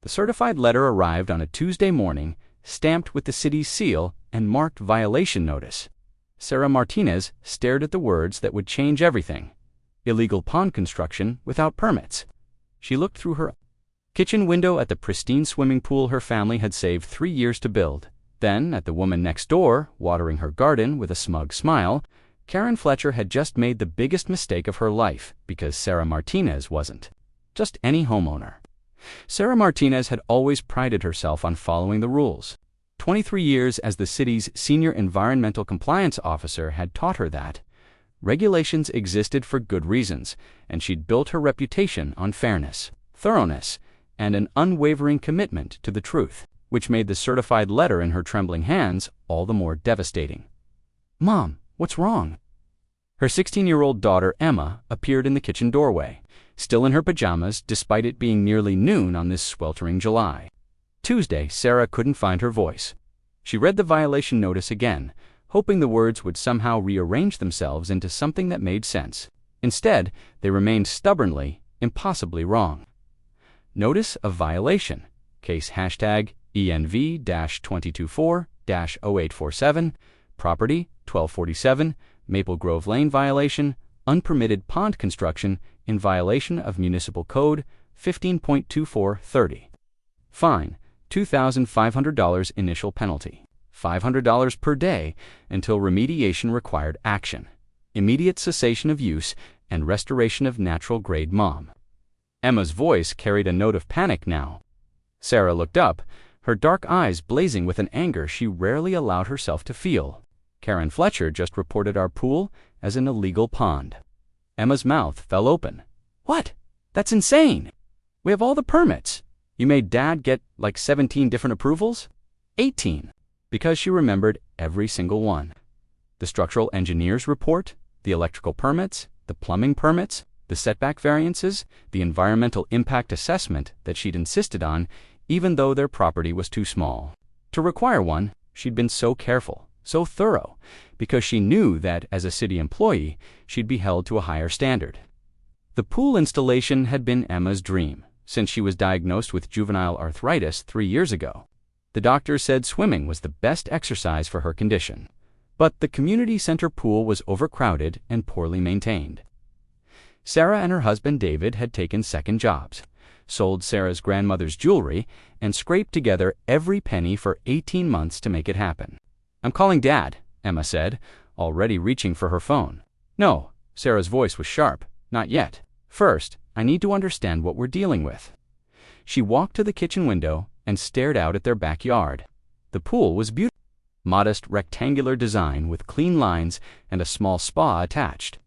The certified letter arrived on a Tuesday morning, stamped with the city's seal and marked violation notice. Sarah Martinez stared at the words that would change everything. Illegal pond construction without permits. She looked through her kitchen window at the pristine swimming pool her family had saved 3 years to build. Then, at the woman next door, watering her garden with a smug smile. Karen Fletcher had just made the biggest mistake of her life because Sarah Martinez wasn't just any homeowner. Sarah Martinez had always prided herself on following the rules. 23 years as the city's senior environmental compliance officer had taught her that regulations existed for good reasons, and she'd built her reputation on fairness, thoroughness, and an unwavering commitment to the truth, which made the certified letter in her trembling hands all the more devastating. "Mom, what's wrong?" Her 16-year-old daughter, Emma, appeared in the kitchen doorway, still in her pajamas despite it being nearly noon on this sweltering July. Tuesday, Sarah couldn't find her voice. She read the violation notice again, hoping the words would somehow rearrange themselves into something that made sense. Instead, they remained stubbornly, impossibly wrong. Notice of violation. Case hashtag ENV-224-0847. Property 1247. Maple Grove Lane violation. Unpermitted pond construction in violation of Municipal Code 15.2430. Fine, $2,500 initial penalty. $500 per day until remediation required action. Immediate cessation of use and restoration of natural grade mom. Emma's voice carried a note of panic now. Sarah looked up, her dark eyes blazing with an anger she rarely allowed herself to feel. Karen Fletcher just reported our pool as an illegal pond. Emma's mouth fell open. "What? That's insane! We have all the permits. You made Dad get like 17 different approvals?" 18, because she remembered every single one. The structural engineer's report, the electrical permits, the plumbing permits, the setback variances, the environmental impact assessment that she'd insisted on, even though their property was too small. To require one, she'd been so careful, so thorough, because she knew that as a city employee, she'd be held to a higher standard. The pool installation had been Emma's dream, since she was diagnosed with juvenile arthritis 3 years ago. The doctor said swimming was the best exercise for her condition. But the community center pool was overcrowded and poorly maintained. Sarah and her husband David had taken second jobs, sold Sarah's grandmother's jewelry, and scraped together every penny for 18 months to make it happen. "I'm calling Dad," Emma said, already reaching for her phone. "No," Sarah's voice was sharp. "Not yet. First, I need to understand what we're dealing with." She walked to the kitchen window and stared out at their backyard. The pool was beautiful. Modest rectangular design with clean lines and a small spa attached.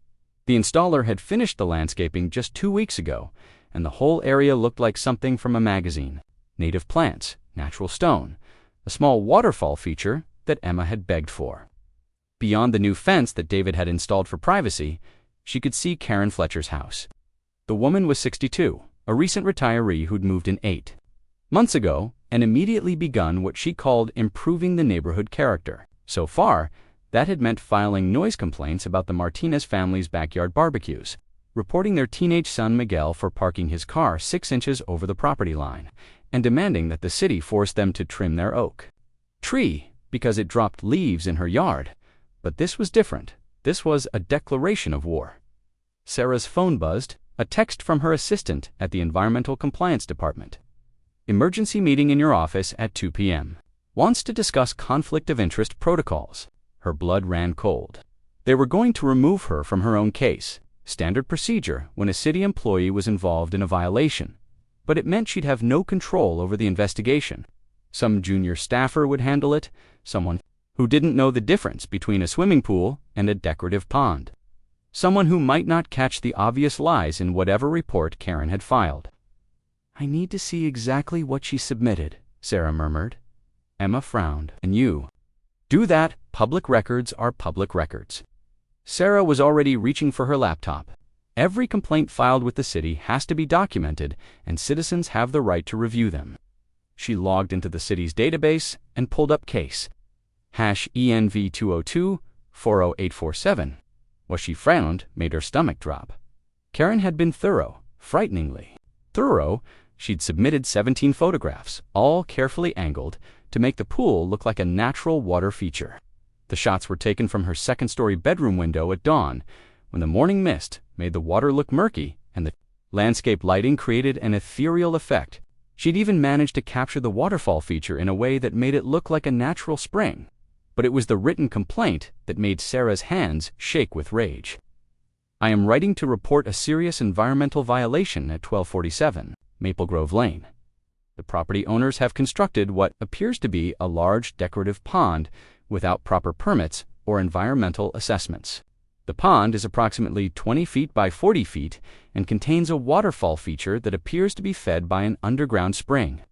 The installer had finished the landscaping just 2 weeks ago, and the whole area looked like something from a magazine. Native plants, natural stone, a small waterfall feature that Emma had begged for. Beyond the new fence that David had installed for privacy, she could see Karen Fletcher's house. The woman was 62, a recent retiree who'd moved in 8 months ago and immediately begun what she called improving the neighborhood character. So far, that had meant filing noise complaints about the Martinez family's backyard barbecues, reporting their teenage son Miguel for parking his car 6 inches over the property line, and demanding that the city force them to trim their oak tree because it dropped leaves in her yard. But this was different. This was a declaration of war. Sarah's phone buzzed, a text from her assistant at the Environmental Compliance Department. "Emergency meeting in your office at 2 p.m. Wants to discuss conflict of interest protocols." Her blood ran cold. They were going to remove her from her own case, standard procedure when a city employee was involved in a violation. But it meant she'd have no control over the investigation. Some junior staffer would handle it, someone who didn't know the difference between a swimming pool and a decorative pond. Someone who might not catch the obvious lies in whatever report Karen had filed. "I need to see exactly what she submitted," Sarah murmured. Emma frowned. "And you?" "Do that. Public records are public records." Sarah was already reaching for her laptop. Every complaint filed with the city has to be documented, and citizens have the right to review them. She logged into the city's database and pulled up case #ENV-202-40847. What she found made her stomach drop. Karen had been thorough, frighteningly thorough. She'd submitted 17 photographs, all carefully angled, to make the pool look like a natural water feature. The shots were taken from her second-story bedroom window at dawn, when the morning mist made the water look murky and the landscape lighting created an ethereal effect. She'd even managed to capture the waterfall feature in a way that made it look like a natural spring. But it was the written complaint that made Sarah's hands shake with rage. "I am writing to report a serious environmental violation at 1247 Maple Grove Lane. The property owners have constructed what appears to be a large decorative pond without proper permits or environmental assessments. The pond is approximately 20 feet by 40 feet and contains a waterfall feature that appears to be fed by an underground spring.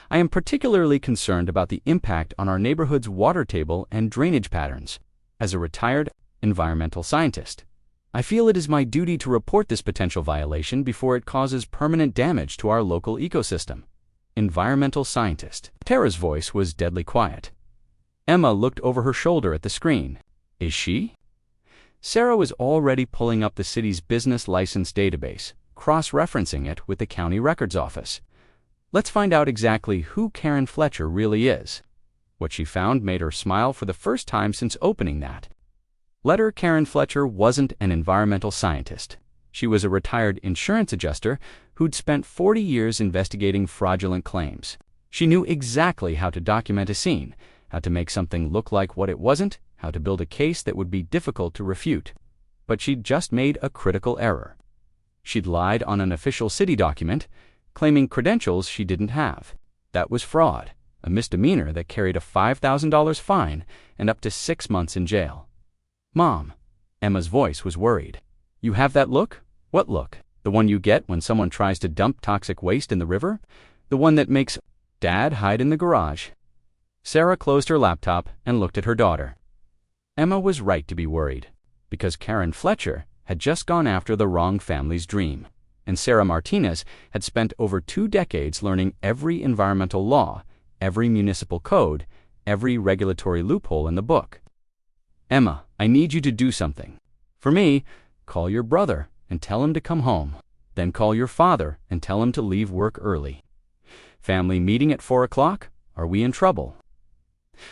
I am particularly concerned about the impact on our neighborhood's water table and drainage patterns. As a retired environmental scientist, I feel it is my duty to report this potential violation before it causes permanent damage to our local ecosystem." Environmental scientist. Tara's voice was deadly quiet. Emma looked over her shoulder at the screen. "Is she?" Sarah was already pulling up the city's business license database, cross-referencing it with the county records office. Let's find out exactly who Karen Fletcher really is. What she found made her smile for the first time since opening that letter. Karen Fletcher wasn't an environmental scientist. She was a retired insurance adjuster who'd spent 40 years investigating fraudulent claims. She knew exactly how to document a scene, how to make something look like what it wasn't, how to build a case that would be difficult to refute. But she'd just made a critical error. She'd lied on an official city document, claiming credentials she didn't have. That was fraud, a misdemeanor that carried a $5,000 fine and up to 6 months in jail. "Mom," Emma's voice was worried. "You have that look?" "What look?" "The one you get when someone tries to dump toxic waste in the river? The one that makes Dad hide in the garage?" Sarah closed her laptop and looked at her daughter. Emma was right to be worried, because Karen Fletcher had just gone after the wrong family's dream, and Sarah Martinez had spent over 2 decades learning every environmental law, every municipal code, every regulatory loophole in the book. "Emma, I need you to do something. For me, call your brother and tell him to come home. Then call your father and tell him to leave work early. Family meeting at 4 o'clock? Are we in trouble?"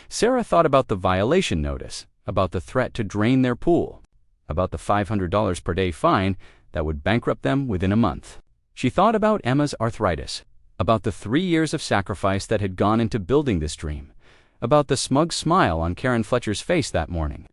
Sarah thought about the violation notice, about the threat to drain their pool, about the $500 per day fine that would bankrupt them within a month. She thought about Emma's arthritis, about the 3 years of sacrifice that had gone into building this dream, about the smug smile on Karen Fletcher's face that morning.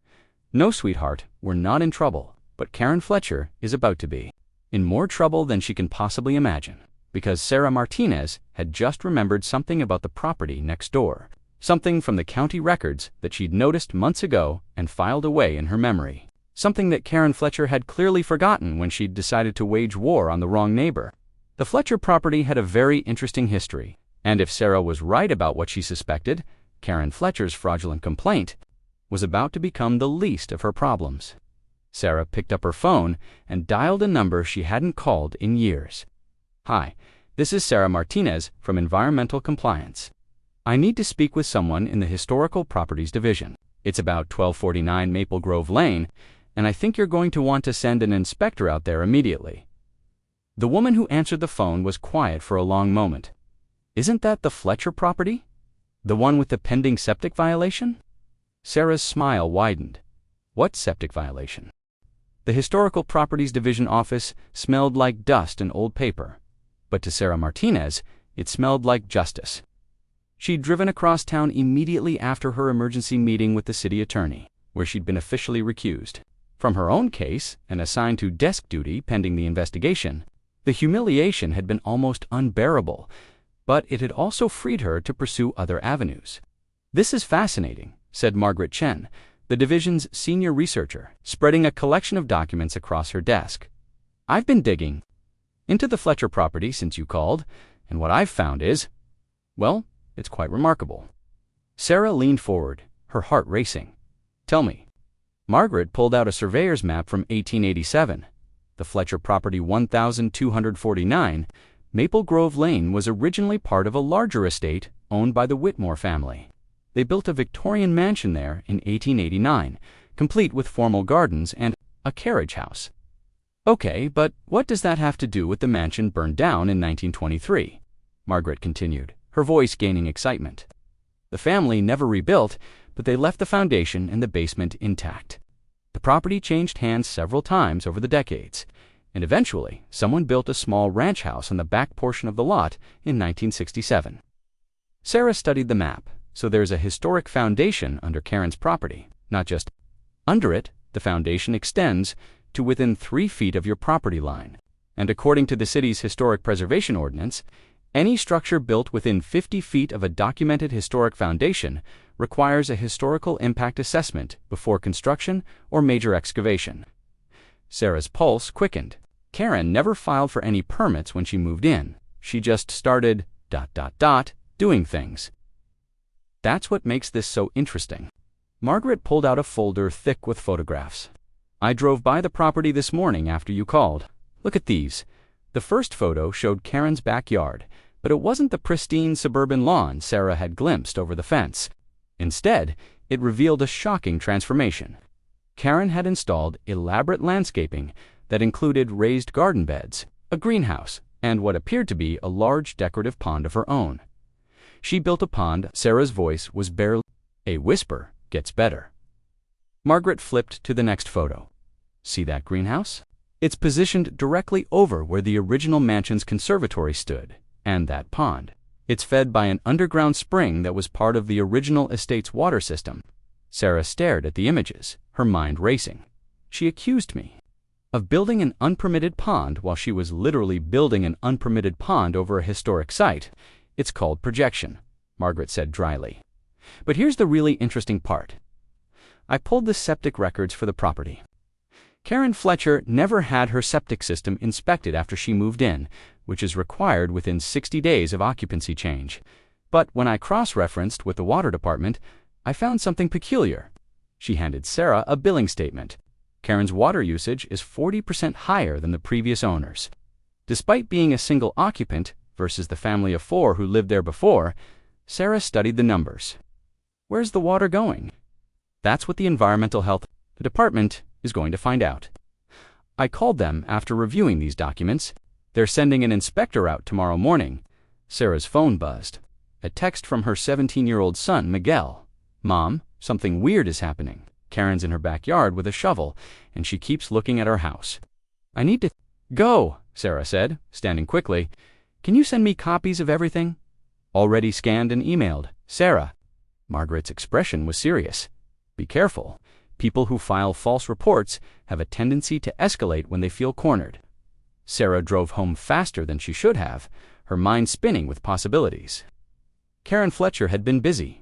No, sweetheart, we're not in trouble, but Karen Fletcher is about to be in more trouble than she can possibly imagine, because Sarah Martinez had just remembered something about the property next door, something from the county records that she'd noticed months ago and filed away in her memory, something that Karen Fletcher had clearly forgotten when she'd decided to wage war on the wrong neighbor. The Fletcher property had a very interesting history, and if Sarah was right about what she suspected, Karen Fletcher's fraudulent complaint was about to become the least of her problems. Sarah picked up her phone and dialed a number she hadn't called in years. "Hi, this is Sarah Martinez from Environmental Compliance. I need to speak with someone in the Historical Properties Division. It's about 1249 Maple Grove Lane, and I think you're going to want to send an inspector out there immediately." The woman who answered the phone was quiet for a long moment. "Isn't that the Fletcher property? The one with the pending septic violation?" Sarah's smile widened. "What septic violation?" The Historical Properties Division office smelled like dust and old paper, but to Sarah Martinez, it smelled like justice. She'd driven across town immediately after her emergency meeting with the city attorney, where she'd been officially recused from her own case and assigned to desk duty pending the investigation. The humiliation had been almost unbearable, but it had also freed her to pursue other avenues. "This is fascinating," said Margaret Chen, the division's senior researcher, spreading a collection of documents across her desk. "I've been digging into the Fletcher property since you called, and what I've found is, well, it's quite remarkable." Sarah leaned forward, her heart racing. "Tell me." Margaret pulled out a surveyor's map from 1887. The Fletcher property 1249, Maple Grove Lane, was originally part of a larger estate owned by the Whitmore family. They built a Victorian mansion there in 1889, complete with formal gardens and a carriage house. Okay, but what does that have to do with the mansion burned down in 1923? Margaret continued, her voice gaining excitement. The family never rebuilt, but they left the foundation and the basement intact. The property changed hands several times over the decades, and eventually someone built a small ranch house on the back portion of the lot in 1967. Sarah studied the map, so there's a historic foundation under Karen's property, not just under it. The foundation extends to within 3 feet of your property line, and according to the city's historic preservation ordinance, any structure built within 50 feet of a documented historic foundation requires a historical impact assessment before construction or major excavation. Sarah's pulse quickened. Karen never filed for any permits when she moved in. She just started ... doing things. That's what makes this so interesting. Margaret pulled out a folder thick with photographs. I drove by the property this morning after you called. Look at these. The first photo showed Karen's backyard, but it wasn't the pristine suburban lawn Sarah had glimpsed over the fence. Instead, it revealed a shocking transformation. Karen had installed elaborate landscaping that included raised garden beds, a greenhouse, and what appeared to be a large decorative pond of her own. She built a pond. Sarah's voice was barely a whisper. Gets better. Margaret flipped to the next photo. See that greenhouse? It's positioned directly over where the original mansion's conservatory stood, and that pond. It's fed by an underground spring that was part of the original estate's water system. Sarah stared at the images, her mind racing. She accused me of building an unpermitted pond while she was literally building an unpermitted pond over a historic site. It's called projection, Margaret said dryly. But here's the really interesting part. I pulled the septic records for the property. Karen Fletcher never had her septic system inspected after she moved in, which is required within 60 days of occupancy change. But when I cross-referenced with the water department, I found something peculiar. She handed Sarah a billing statement. Karen's water usage is 40% higher than the previous owners. Despite being a single occupant versus the family of 4 who lived there before, Sarah studied the numbers. Where's the water going? That's what the environmental health department is going to find out. I called them after reviewing these documents. They're sending an inspector out tomorrow morning. Sarah's phone buzzed. A text from her 17-year-old son, Miguel. Mom, something weird is happening. Karen's in her backyard with a shovel, and she keeps looking at our house. I need to go, Sarah said, standing quickly. Can you send me copies of everything? Already scanned and emailed. Sarah. Margaret's expression was serious. Be careful. People who file false reports have a tendency to escalate when they feel cornered. Sarah drove home faster than she should have, her mind spinning with possibilities. Karen Fletcher had been busy.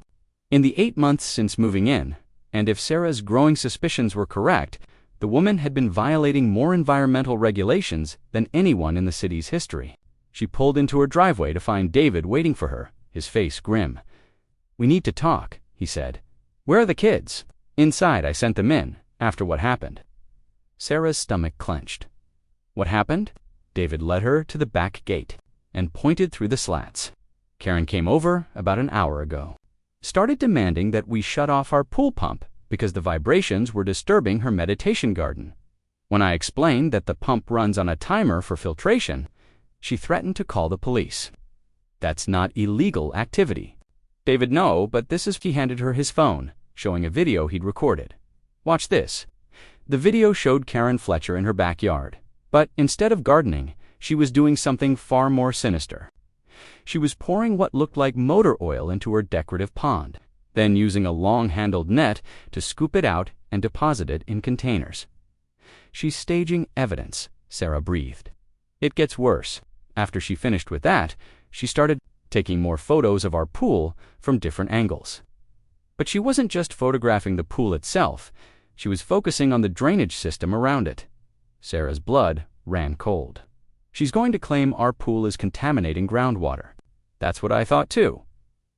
In the 8 months since moving in, and if Sarah's growing suspicions were correct, the woman had been violating more environmental regulations than anyone in the city's history. She pulled into her driveway to find David waiting for her, his face grim. We need to talk, he said. Where are the kids? Inside. I sent them in, after what happened. Sarah's stomach clenched. What happened? David led her to the back gate and pointed through the slats. Karen came over about an hour ago. Started demanding that we shut off our pool pump because the vibrations were disturbing her meditation garden. When I explained that the pump runs on a timer for filtration, she threatened to call the police. That's not illegal activity. David, no, but this is. He handed her his phone, showing a video he'd recorded. Watch this. The video showed Karen Fletcher in her backyard, but instead of gardening, she was doing something far more sinister. She was pouring what looked like motor oil into her decorative pond, then using a long-handled net to scoop it out and deposit it in containers. She's staging evidence, Sarah breathed. It gets worse. After she finished with that, she started taking more photos of our pool from different angles. But she wasn't just photographing the pool itself, she was focusing on the drainage system around it. Sarah's blood ran cold. She's going to claim our pool is contaminating groundwater. That's what I thought too.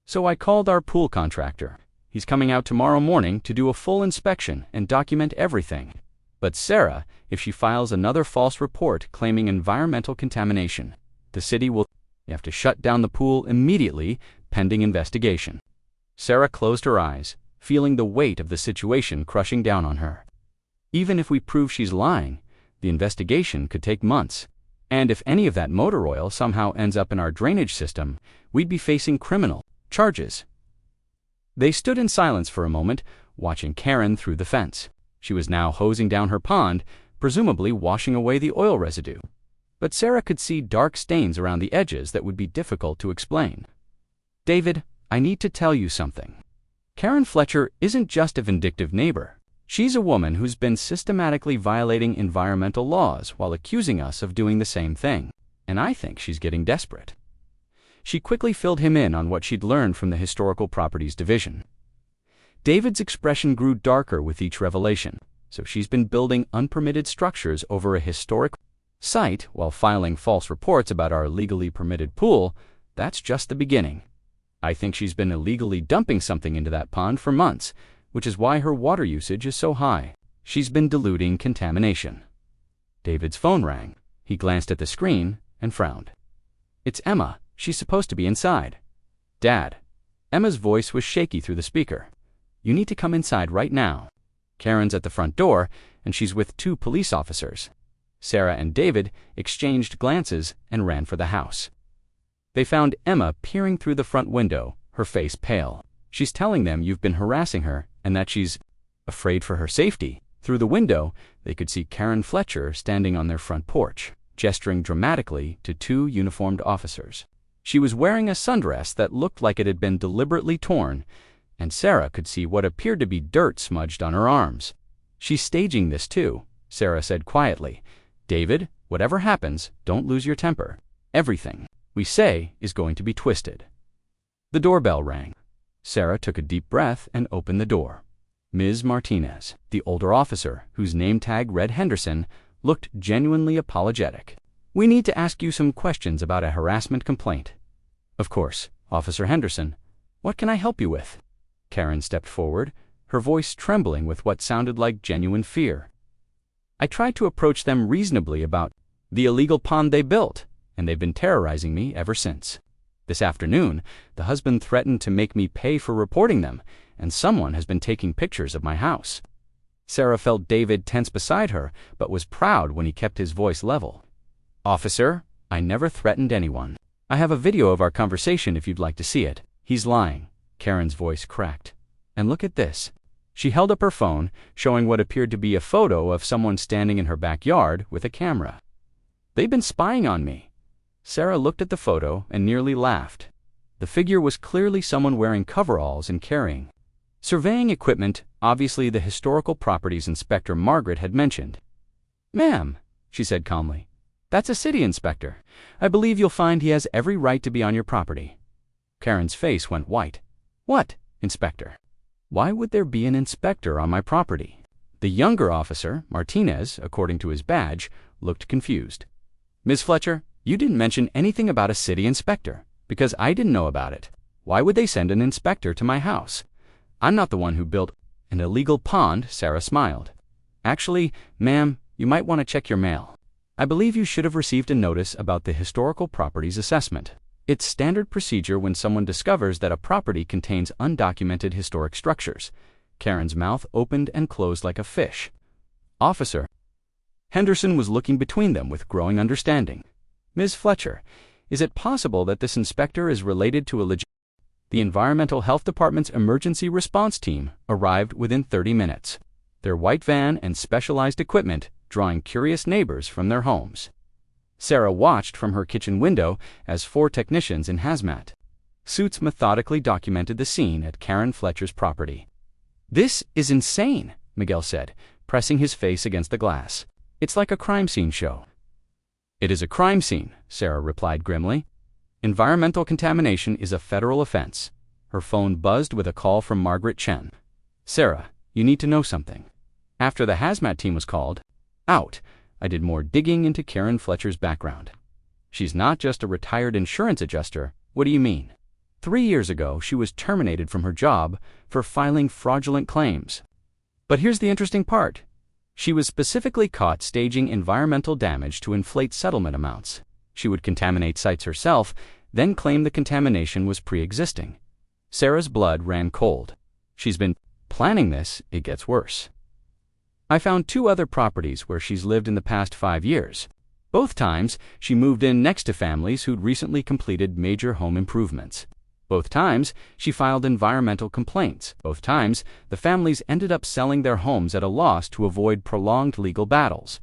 So I called our pool contractor. He's coming out tomorrow morning to do a full inspection and document everything. But Sarah, if she files another false report claiming environmental contamination, the city will have to shut down the pool immediately, pending investigation. Sarah closed her eyes, feeling the weight of the situation crushing down on her. Even if we prove she's lying, The investigation could take months. And if any of that motor oil somehow ends up in our drainage system, we'd be facing criminal charges. They stood in silence for a moment, watching Karen through the fence. She was now hosing down her pond, presumably washing away the oil residue. But Sarah could see dark stains around the edges that would be difficult to explain. "David, I need to tell you something. Karen Fletcher isn't just a vindictive neighbor. She's a woman who's been systematically violating environmental laws while accusing us of doing the same thing, and I think she's getting desperate." She quickly filled him in on what she'd learned from the Historical Properties Division. David's expression grew darker with each revelation. So she's been building unpermitted structures over a historic site while filing false reports about our legally permitted pool. That's just the beginning. I think she's been illegally dumping something into that pond for months, which is why her water usage is so high. She's been diluting contamination. David's phone rang. He glanced at the screen and frowned. "It's Emma. She's supposed to be inside." "Dad." Emma's voice was shaky through the speaker. "You need to come inside right now. Karen's at the front door, and she's with 2 police officers." Sarah and David exchanged glances and ran for the house. They found Emma peering through the front window, her face pale. "She's telling them you've been harassing her and that she's afraid for her safety." Through the window, they could see Karen Fletcher standing on their front porch, gesturing dramatically to 2 uniformed officers. She was wearing a sundress that looked like it had been deliberately torn, and Sarah could see what appeared to be dirt smudged on her arms. "She's staging this too," Sarah said quietly. "David, whatever happens, don't lose your temper. Everything we say is going to be twisted." The doorbell rang. Sarah took a deep breath and opened the door. Ms. Martinez, the older officer, whose name tag read Henderson, looked genuinely apologetic. "We need to ask you some questions about a harassment complaint." "Of course, Officer Henderson. What can I help you with?" Karen stepped forward, her voice trembling with what sounded like genuine fear. "I tried to approach them reasonably about the illegal pond they built, and they've been terrorizing me ever since. This afternoon, the husband threatened to make me pay for reporting them, and someone has been taking pictures of my house." Sarah felt David tense beside her, but was proud when he kept his voice level. "Officer, I never threatened anyone. I have a video of our conversation if you'd like to see it." "He's lying." Karen's voice cracked. "And look at this." She held up her phone, showing what appeared to be a photo of someone standing in her backyard with a camera. "They've been spying on me." Sarah looked at the photo and nearly laughed. The figure was clearly someone wearing coveralls and carrying surveying equipment, obviously the Historical Properties Inspector Margaret had mentioned. "Ma'am," she said calmly, "that's a city inspector. I believe you'll find he has every right to be on your property." Karen's face went white. "What, inspector? Why would there be an inspector on my property?" The younger officer, Martinez, according to his badge, looked confused. "Ms. Fletcher, you didn't mention anything about a city inspector, because I didn't know about it. Why would they send an inspector to my house? I'm not the one who built an illegal pond." Sarah smiled. "Actually, ma'am, you might want to check your mail. I believe you should have received a notice about the historical properties assessment. It's standard procedure when someone discovers that a property contains undocumented historic structures." Karen's mouth opened and closed like a fish. "Officer." Henderson was looking between them with growing understanding. "Ms. Fletcher, is it possible that this inspector is related to a legit—" The Environmental Health Department's emergency response team arrived within 30 minutes, their white van and specialized equipment drawing curious neighbors from their homes. Sarah watched from her kitchen window as 4 technicians in hazmat suits methodically documented the scene at Karen Fletcher's property. "This is insane," Miguel said, pressing his face against the glass. "It's like a crime scene show." "It is a crime scene," Sarah replied grimly. "Environmental contamination is a federal offense." Her phone buzzed with a call from Margaret Chen. "Sarah, you need to know something. After the hazmat team was called out, I did more digging into Karen Fletcher's background. She's not just a retired insurance adjuster." "What do you mean?" 3 years ago, she was terminated from her job for filing fraudulent claims. But here's the interesting part. She was specifically caught staging environmental damage to inflate settlement amounts. She would contaminate sites herself, then claim the contamination was pre-existing. Sarah's blood ran cold. "She's been planning this. It gets worse." I found 2 other properties where she's lived in the past 5 years. Both times, she moved in next to families who'd recently completed major home improvements. Both times, she filed environmental complaints. Both times, the families ended up selling their homes at a loss to avoid prolonged legal battles.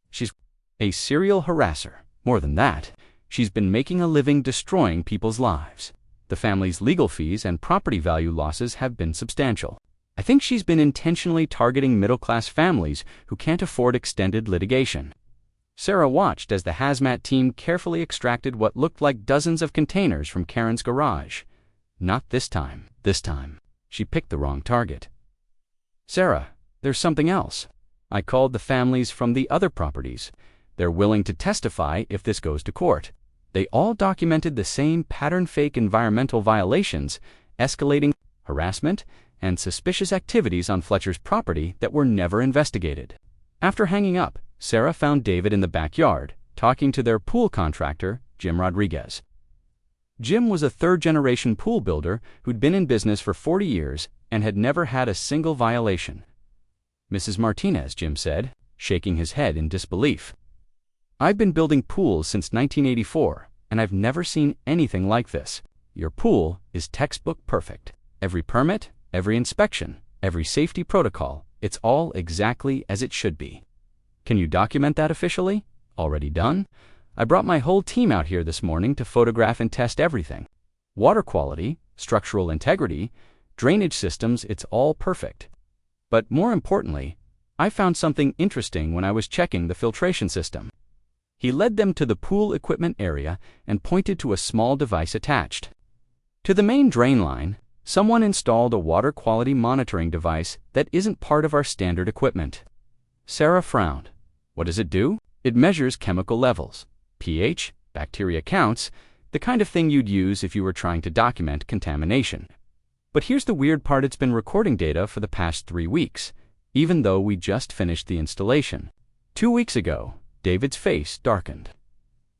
She's a serial harasser. More than that, she's been making a living destroying people's lives. The family's legal fees and property value losses have been substantial. I think she's been intentionally targeting middle-class families who can't afford extended litigation. Sarah watched as the hazmat team carefully extracted what looked like dozens of containers from Karen's garage. Not this time. This time, she picked the wrong target. "Sarah, there's something else." I called the families from the other properties. They're willing to testify if this goes to court. They all documented the same pattern-fake environmental violations, escalating harassment, and suspicious activities on Fletcher's property that were never investigated. After hanging up, Sarah found David in the backyard, talking to their pool contractor, Jim Rodriguez. Jim was a third-generation pool builder who'd been in business for 40 years and had never had a single violation. "Mrs. Martinez," Jim said, shaking his head in disbelief. "I've been building pools since 1984, and I've never seen anything like this. Your pool is textbook perfect. Every permit, every inspection, every safety protocol, it's all exactly as it should be." "Can you document that officially?" "Already done. I brought my whole team out here this morning to photograph and test everything. Water quality, structural integrity, drainage systems, it's all perfect. But more importantly, I found something interesting when I was checking the filtration system." He led them to the pool equipment area and pointed to a small device attached. To the main drain line, someone installed a water quality monitoring device that isn't part of our standard equipment. Sarah frowned. "What does it do?" "It measures chemical levels, pH, bacteria counts, the kind of thing you'd use if you were trying to document contamination. But here's the weird part, it's been recording data for the past 3 weeks, even though we just finished the installation. 2 weeks ago, David's face darkened.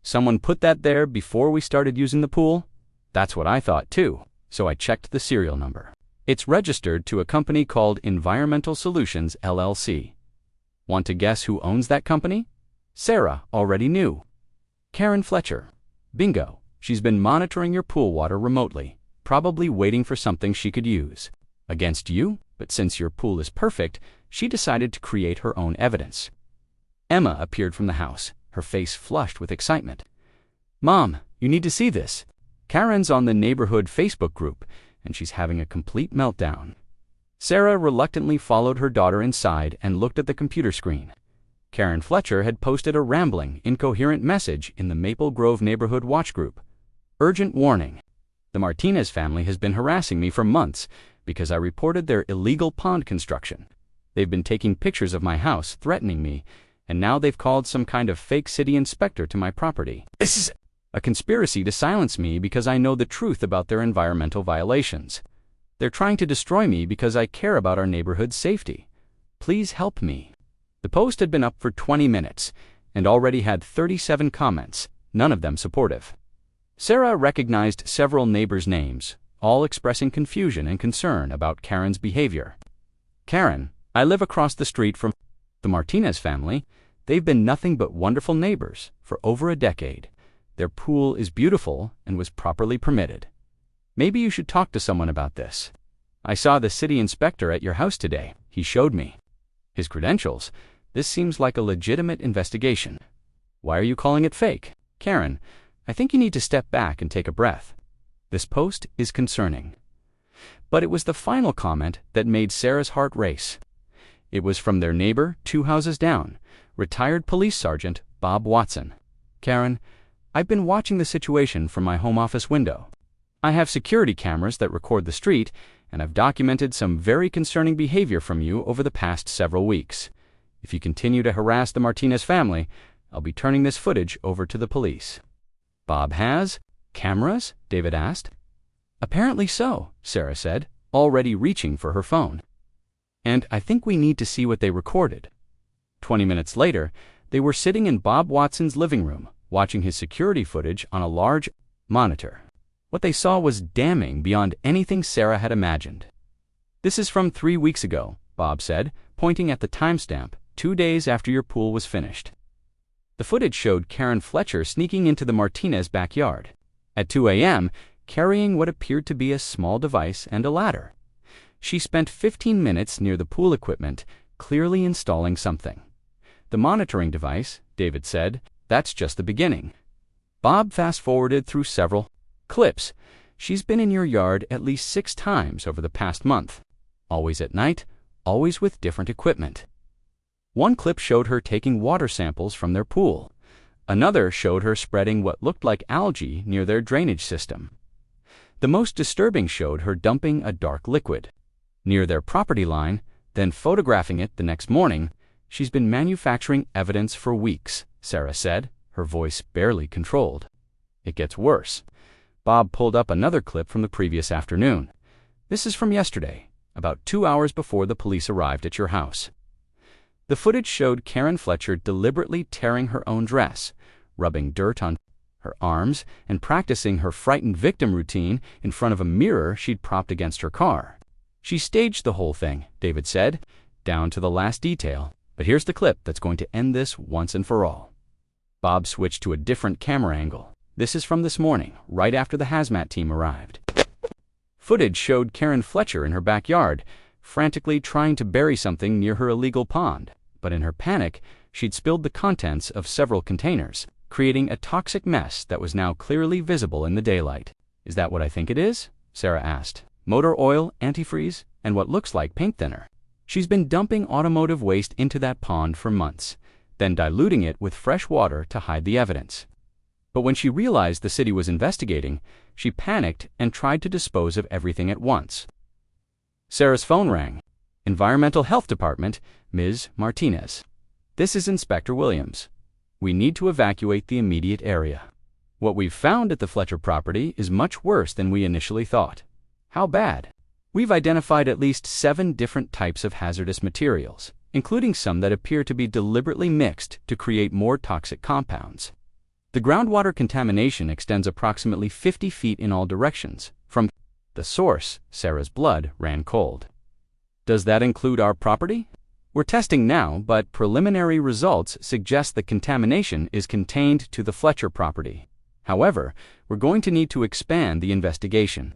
"Someone put that there before we started using the pool?" "That's what I thought too, so I checked the serial number. It's registered to a company called Environmental Solutions, LLC. Want to guess who owns that company?" Sarah already knew. "Karen Fletcher." "Bingo. She's been monitoring your pool water remotely, probably waiting for something she could use against you, but since your pool is perfect, she decided to create her own evidence." Emma appeared from the house, her face flushed with excitement. "Mom, you need to see this. Karen's on the neighborhood Facebook group, and she's having a complete meltdown." Sarah reluctantly followed her daughter inside and looked at the computer screen. Karen Fletcher had posted a rambling, incoherent message in the Maple Grove Neighborhood Watch Group. "Urgent warning. The Martinez family has been harassing me for months because I reported their illegal pond construction. They've been taking pictures of my house, threatening me, and now they've called some kind of fake city inspector to my property. This is a conspiracy to silence me because I know the truth about their environmental violations. They're trying to destroy me because I care about our neighborhood's safety. Please help me." The post had been up for 20 minutes and already had 37 comments, none of them supportive. Sarah recognized several neighbors' names, all expressing confusion and concern about Karen's behavior. "Karen, I live across the street from the Martinez family. They've been nothing but wonderful neighbors for over a decade. Their pool is beautiful and was properly permitted. Maybe you should talk to someone about this. I saw the city inspector at your house today. He showed me his credentials. This seems like a legitimate investigation. Why are you calling it fake? Karen, I think you need to step back and take a breath. This post is concerning." But it was the final comment that made Sarah's heart race. It was from their neighbor 2 houses down, retired police sergeant Bob Watson. "Karen, I've been watching the situation from my home office window. I have security cameras that record the street, and I've documented some very concerning behavior from you over the past several weeks. If you continue to harass the Martinez family, I'll be turning this footage over to the police." "Bob has cameras?" David asked. "Apparently so," Sarah said, already reaching for her phone. "And I think we need to see what they recorded." 20 minutes later, they were sitting in Bob Watson's living room, watching his security footage on a large monitor. What they saw was damning beyond anything Sarah had imagined. "This is from 3 weeks ago," Bob said, pointing at the timestamp, 2 days after your pool was finished. The footage showed Karen Fletcher sneaking into the Martinez backyard at 2 a.m., carrying what appeared to be a small device and a ladder. She spent 15 minutes near the pool equipment, clearly installing something. The monitoring device, David said, that's just the beginning. Bob fast-forwarded through several clips. She's been in your yard at least 6 times over the past month. Always at night, always with different equipment. One clip showed her taking water samples from their pool. Another showed her spreading what looked like algae near their drainage system. The most disturbing showed her dumping a dark liquid near their property line, then photographing it the next morning. She's been manufacturing evidence for weeks, Sarah said, her voice barely controlled. It gets worse. Bob pulled up another clip from the previous afternoon. This is from yesterday, about 2 hours before the police arrived at your house. The footage showed Karen Fletcher deliberately tearing her own dress, rubbing dirt on her arms, and practicing her frightened victim routine in front of a mirror she'd propped against her car. She staged the whole thing, David said, down to the last detail. But here's the clip that's going to end this once and for all. Bob switched to a different camera angle. This is from this morning, right after the hazmat team arrived. Footage showed Karen Fletcher in her backyard, frantically trying to bury something near her illegal pond. But in her panic, she'd spilled the contents of several containers, creating a toxic mess that was now clearly visible in the daylight. Is that what I think it is? Sarah asked. Motor oil, antifreeze, and what looks like paint thinner. She's been dumping automotive waste into that pond for months, then diluting it with fresh water to hide the evidence. But when she realized the city was investigating, she panicked and tried to dispose of everything at once. Sarah's phone rang. Environmental Health Department, Ms. Martinez. This is Inspector Williams. We need to evacuate the immediate area. What we've found at the Fletcher property is much worse than we initially thought. How bad? We've identified at least 7 different types of hazardous materials, including some that appear to be deliberately mixed to create more toxic compounds. The groundwater contamination extends approximately 50 feet in all directions. From the source, Sarah's blood ran cold. Does that include our property? We're testing now, but preliminary results suggest the contamination is contained to the Fletcher property. However, we're going to need to expand the investigation.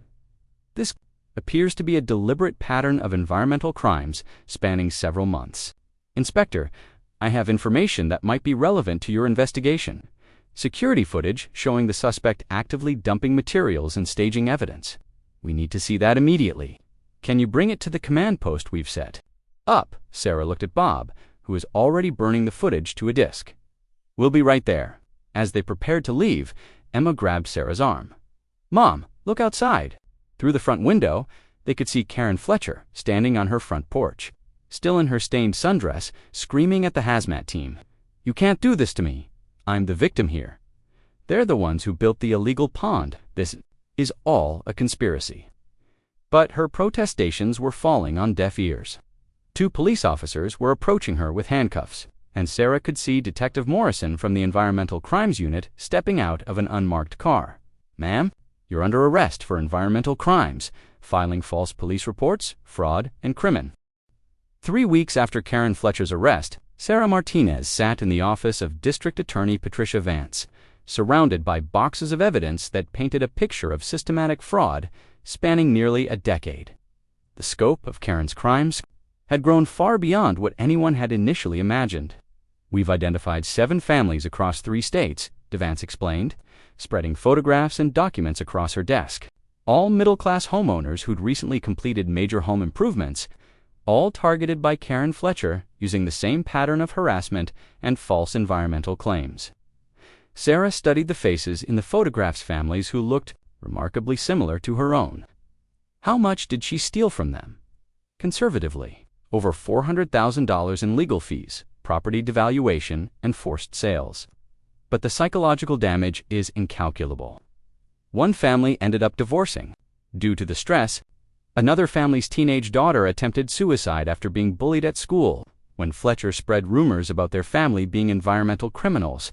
This appears to be a deliberate pattern of environmental crimes spanning several months. Inspector, I have information that might be relevant to your investigation. Security footage showing the suspect actively dumping materials and staging evidence. We need to see that immediately. Can you bring it to the command post we've set up? Sarah looked at Bob, who was already burning the footage to a disk. We'll be right there. As they prepared to leave, Emma grabbed Sarah's arm. Mom, look outside. Through the front window, they could see Karen Fletcher standing on her front porch, still in her stained sundress, screaming at the hazmat team. You can't do this to me. I'm the victim here. They're the ones who built the illegal pond. This is all a conspiracy. But her protestations were falling on deaf ears. 2 police officers were approaching her with handcuffs, and Sarah could see Detective Morrison from the Environmental Crimes Unit stepping out of an unmarked car. Ma'am, you're under arrest for environmental crimes, filing false police reports, fraud, and crimin. 3 weeks after Karen Fletcher's arrest, Sarah Martinez sat in the office of District Attorney Patricia Vance, surrounded by boxes of evidence that painted a picture of systematic fraud spanning nearly a decade. The scope of Karen's crimes had grown far beyond what anyone had initially imagined. We've identified 7 families across 3 states, DeVance explained, spreading photographs and documents across her desk. All middle-class homeowners who'd recently completed major home improvements, all targeted by Karen Fletcher using the same pattern of harassment and false environmental claims. Sarah studied the faces in the photographs' families who looked remarkably similar to her own. How much did she steal from them? Conservatively, over $400,000 in legal fees, property devaluation, and forced sales. But the psychological damage is incalculable. One family ended up divorcing. Due to the stress, another family's teenage daughter attempted suicide after being bullied at school. When Fletcher spread rumors about their family being environmental criminals,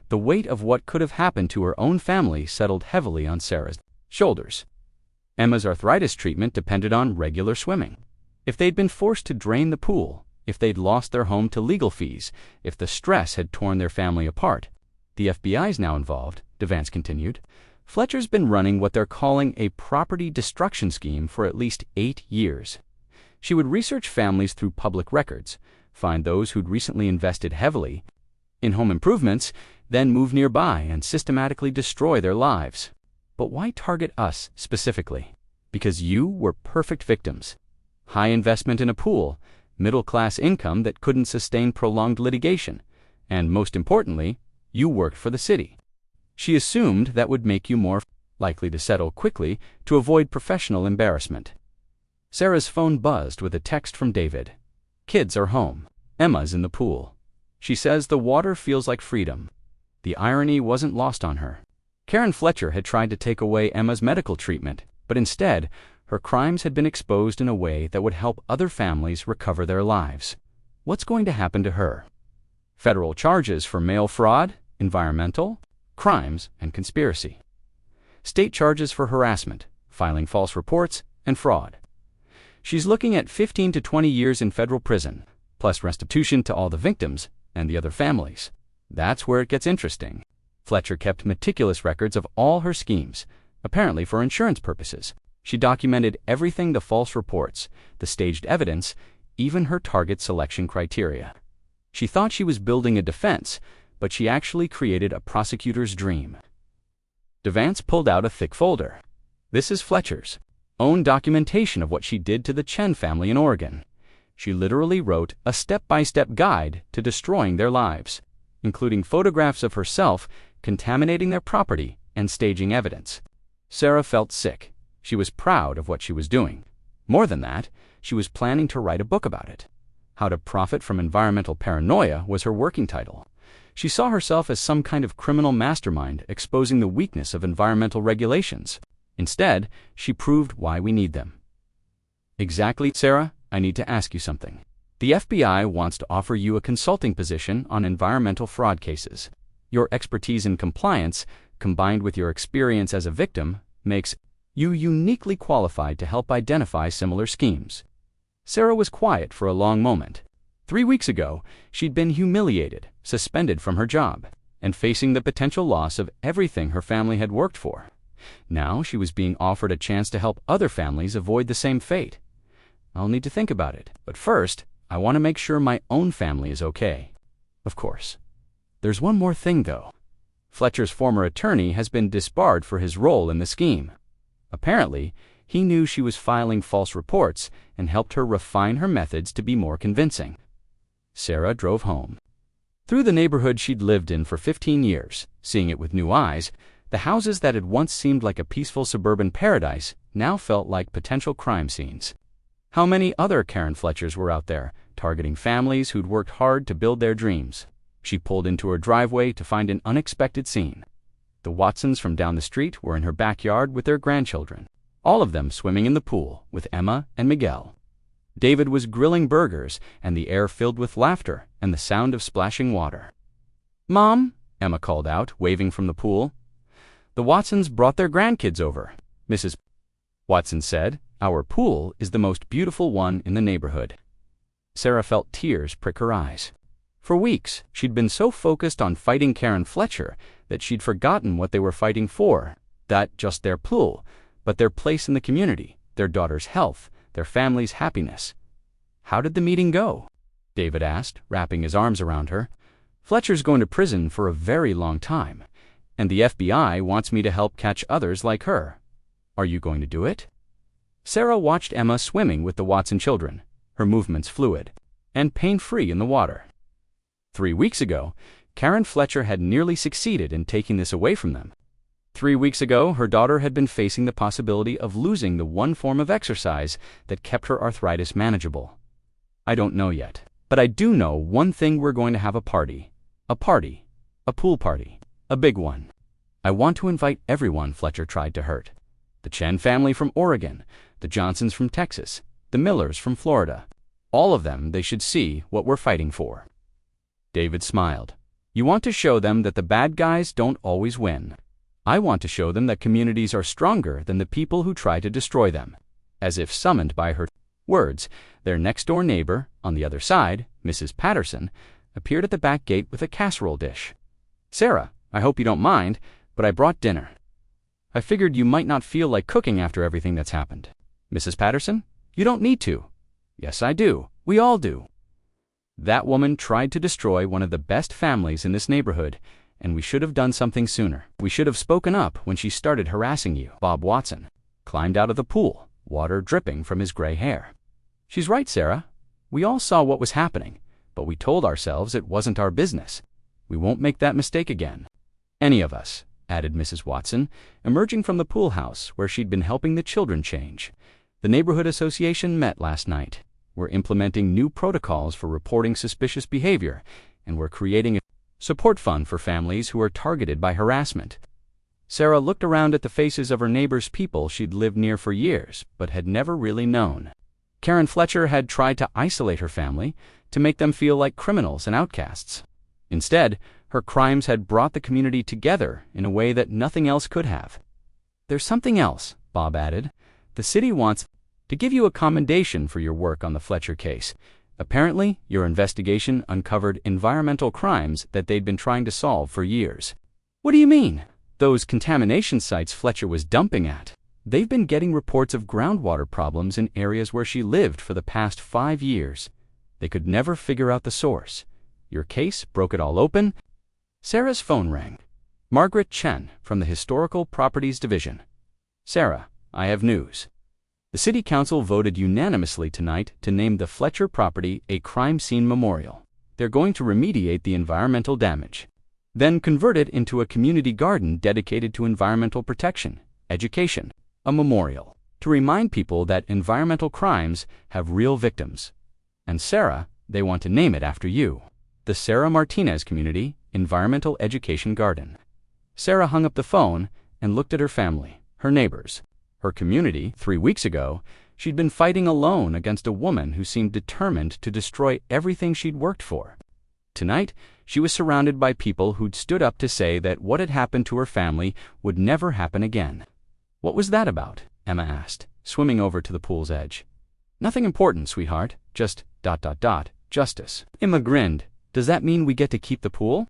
the weight of what could have happened to her own family settled heavily on Sarah's shoulders. Emma's arthritis treatment depended on regular swimming. If they'd been forced to drain the pool, if they'd lost their home to legal fees, if the stress had torn their family apart. The FBI's now involved, DeVance continued. Fletcher's been running what they're calling a property destruction scheme for at least 8 years. She would research families through public records, find those who'd recently invested heavily in home improvements, then move nearby and systematically destroy their lives. But why target us specifically? Because you were perfect victims. High investment in a pool, middle-class income that couldn't sustain prolonged litigation, and most importantly, you worked for the city. She assumed that would make you more likely to settle quickly to avoid professional embarrassment. Sarah's phone buzzed with a text from David. Kids are home. Emma's in the pool. She says the water feels like freedom. The irony wasn't lost on her. Karen Fletcher had tried to take away Emma's medical treatment, but instead, her crimes had been exposed in a way that would help other families recover their lives. What's going to happen to her? Federal charges for mail fraud, environmental, crimes, and conspiracy. State charges for harassment, filing false reports, and fraud. She's looking at 15 to 20 years in federal prison, plus restitution to all the victims and the other families. That's where it gets interesting. Fletcher kept meticulous records of all her schemes, apparently for insurance purposes. She documented everything: the false reports, the staged evidence, even her target selection criteria. She thought she was building a defense, but she actually created a prosecutor's dream. DeVance pulled out a thick folder. This is Fletcher's own documentation of what she did to the Chen family in Oregon. She literally wrote a step-by-step guide to destroying their lives, including photographs of herself contaminating their property and staging evidence. Sarah felt sick. She was proud of what she was doing. More than that, she was planning to write a book about it. How to Profit from Environmental Paranoia was her working title. She saw herself as some kind of criminal mastermind exposing the weakness of environmental regulations. Instead, she proved why we need them. Exactly, Sarah, I need to ask you something. The FBI wants to offer you a consulting position on environmental fraud cases. Your expertise in compliance, combined with your experience as a victim, makes you uniquely qualified to help identify similar schemes. Sarah was quiet for a long moment. 3 weeks ago, she'd been humiliated, suspended from her job, and facing the potential loss of everything her family had worked for. Now she was being offered a chance to help other families avoid the same fate. I'll need to think about it, but first, I want to make sure my own family is okay. Of course. There's one more thing, though. Fletcher's former attorney has been disbarred for his role in the scheme. Apparently, he knew she was filing false reports and helped her refine her methods to be more convincing. Sarah drove home. Through the neighborhood she'd lived in for 15 years, seeing it with new eyes, the houses that had once seemed like a peaceful suburban paradise now felt like potential crime scenes. How many other Karen Fletchers were out there, targeting families who'd worked hard to build their dreams? She pulled into her driveway to find an unexpected scene. The Watsons from down the street were in her backyard with their grandchildren, all of them swimming in the pool with Emma and Miguel. David was grilling burgers, and the air filled with laughter and the sound of splashing water. "Mom," Emma called out, waving from the pool. "The Watsons brought their grandkids over," Mrs. Watson said. "Our pool is the most beautiful one in the neighborhood." Sarah felt tears prick her eyes. For weeks, she'd been so focused on fighting Karen Fletcher that she'd forgotten what they were fighting for, not just their pool, but their place in the community, their daughter's health, their family's happiness. "How did the meeting go?" David asked, wrapping his arms around her. "Fletcher's going to prison for a very long time, and the FBI wants me to help catch others like her. Are you going to do it?" Sarah watched Emma swimming with the Watson children, her movements fluid and pain-free in the water. 3 weeks ago, Karen Fletcher had nearly succeeded in taking this away from them. 3 weeks ago, her daughter had been facing the possibility of losing the one form of exercise that kept her arthritis manageable. "I don't know yet, but I do know one thing: we're going to have a party. A party. A pool party. A big one. I want to invite everyone Fletcher tried to hurt. The Chen family from Oregon, the Johnsons from Texas, the Millers from Florida. All of them, they should see what we're fighting for." David smiled. "You want to show them that the bad guys don't always win. I want to show them that communities are stronger than the people who try to destroy them." As if summoned by her Words. Their next-door neighbor, on the other side, Mrs. Patterson, appeared at the back gate with a casserole dish. "Sarah, I hope you don't mind, but I brought dinner. I figured you might not feel like cooking after everything that's happened." "Mrs. Patterson, you don't need to." "Yes, I do. We all do. That woman tried to destroy one of the best families in this neighborhood, and we should have done something sooner. We should have spoken up when she started harassing you." Bob Watson climbed out of the pool, water dripping from his gray hair. "She's right, Sarah. We all saw what was happening, but we told ourselves it wasn't our business. We won't make that mistake again." "Any of us," added Mrs. Watson, emerging from the pool house where she'd been helping the children change. "The neighborhood association met last night. We're implementing new protocols for reporting suspicious behavior, and we're creating a support fund for families who are targeted by harassment." Sarah looked around at the faces of her neighbors, people she'd lived near for years but had never really known. Karen Fletcher had tried to isolate her family, to make them feel like criminals and outcasts. Instead, her crimes had brought the community together in a way that nothing else could have. "There's something else," Bob added. "The city wants to give you a commendation for your work on the Fletcher case. Apparently, your investigation uncovered environmental crimes that they'd been trying to solve for years." "What do you mean?" "Those contamination sites Fletcher was dumping at. They've been getting reports of groundwater problems in areas where she lived for the past 5 years. They could never figure out the source. Your case broke it all open." Sarah's phone rang. Margaret Chen from the Historical Properties Division. "Sarah, I have news. The City Council voted unanimously tonight to name the Fletcher property a crime scene memorial. They're going to remediate the environmental damage, then convert it into a community garden dedicated to environmental protection, education, a memorial, to remind people that environmental crimes have real victims. And Sarah, they want to name it after you. The Sarah Martinez Community Environmental Education Garden." Sarah hung up the phone and looked at her family, her neighbors, her community. 3 weeks ago, she'd been fighting alone against a woman who seemed determined to destroy everything she'd worked for. Tonight, she was surrounded by people who'd stood up to say that what had happened to her family would never happen again. "What was that about?" Emma asked, swimming over to the pool's edge. "Nothing important, sweetheart. Just ... justice." Emma grinned. "Does that mean we get to keep the pool?"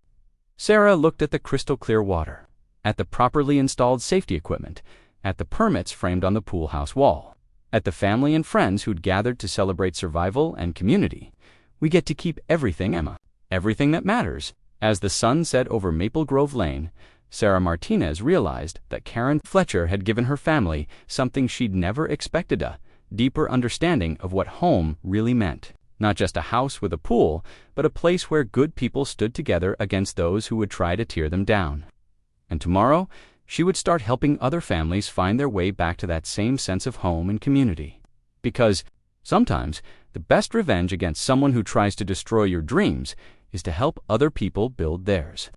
Sarah looked at the crystal clear water, at the properly installed safety equipment, at the permits framed on the pool house wall, at the family and friends who'd gathered to celebrate survival and community. "We get to keep everything, Emma. Everything that matters." As the sun set over Maple Grove Lane, Sarah Martinez realized that Karen Fletcher had given her family something she'd never expected: a deeper understanding of what home really meant. Not just a house with a pool, but a place where good people stood together against those who would try to tear them down. And tomorrow, she would start helping other families find their way back to that same sense of home and community. Because sometimes the best revenge against someone who tries to destroy your dreams is to help other people build theirs.